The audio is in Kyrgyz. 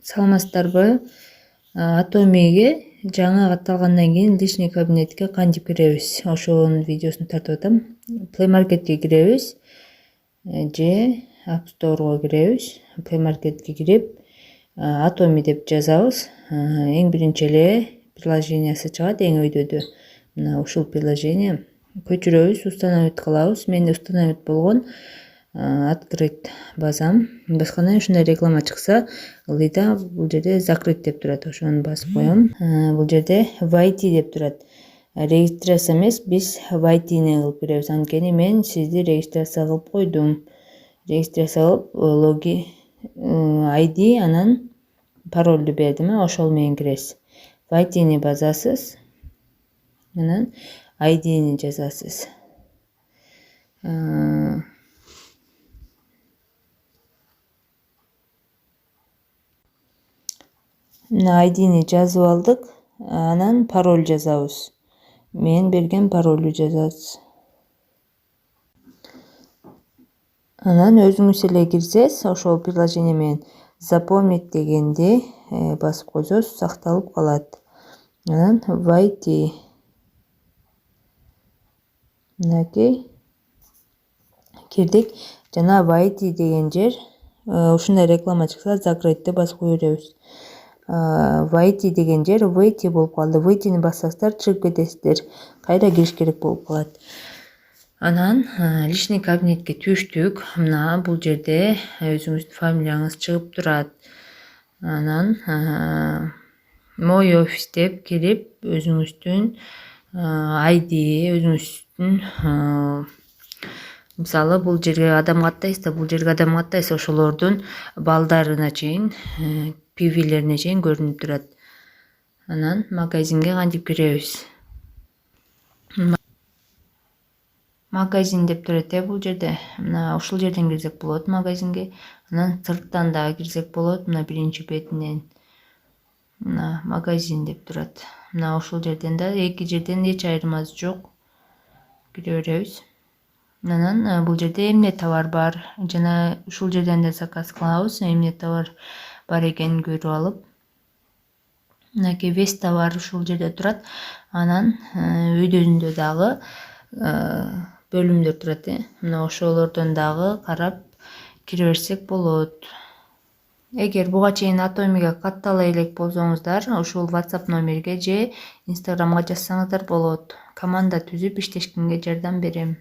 Саламатсыздарбы? Atomi'ге жаңы катталгандан кийин личный кабинетке кантип киребиз? Ошонун видеосун тартып атам. Play Marketке киребиз же App Store'га киребиз. Play Marketке кирип, Atomi деп жазабыз. Эң биринчи эле приложениясы чыгат эң өйдөдө. Мына ушул приложение көчүрөбүз, установить кылабыз. Менде установить болгон. Открыть базам. Башкандан ушундай реклама чыкса, ылдыйда бул жерде закрыть деп турат. Ошону басып коем. Бул жерде войти деп турат. Регистрация эмес, биз войти-ни кылып киребиз. Анткени мен сизди регистрация кылып койдум. Регистрация кылып, логи ID анан паролду бердим, ошол менен киресиз. Войти-ни басасыз. Анан ID-ни жазасыз. Мына ID-ни жазып алдык. Анан пароль жазабыз. Мен берген паролду жазасыз. Анан өзүңүз эле кирсез, ошол приложение менен запомнить дегенди басып койсоз, сакталып калат. Анан войти. Мынакей кирдик. Жана войти деген жер ушундай реклама чыкса, закрытьты басып кое беребиз. Войти деген жер выйти болуп калды. Выйти-ни бассаңыздар чыгып кетесиздер. Кайра кириш керек болуп калат. Анан личный кабинетке түштүк. Мына бул жерде өзүңүздүн фамилияңыз чыгып турат. Анан мой офис деп кирип, өзүңүздүн ID, өзүңүздүн мисалы бул жерге адам каттайсыз да, бул жерге адам каттайсыз, ошолордун балдарына чейин, PV-лерине чейин көрүнүп турат. Анан магазинге кантип киребиз? Магазин деп турат бул жерде. Мына ушул жерден кирсек болот магазинге. Анан сырттан дагы кирсек болот. Мына биринчи бетинен. Мына магазин деп турат. Мына ушул жерден да эки жерден эч айырмасы жок. Кире беребиз. Анан бул жерде эмне товар бар жана ушул жерден да заказ кылабыз. Эмне товар бар экенин көрүп алып. Мынакей весь товар ушул жерде турат. Анан өйдөнүндө дагы бөлүмдөр турат. Мына ошолордон дагы карап кире берсек болот. Эгер буга чейин Atomi'ге каттала элек болсоңуздар, ушул WhatsApp номерге же Instagramга жазсаңыздар болот. Команда түзүп иштешкенге жардам берем.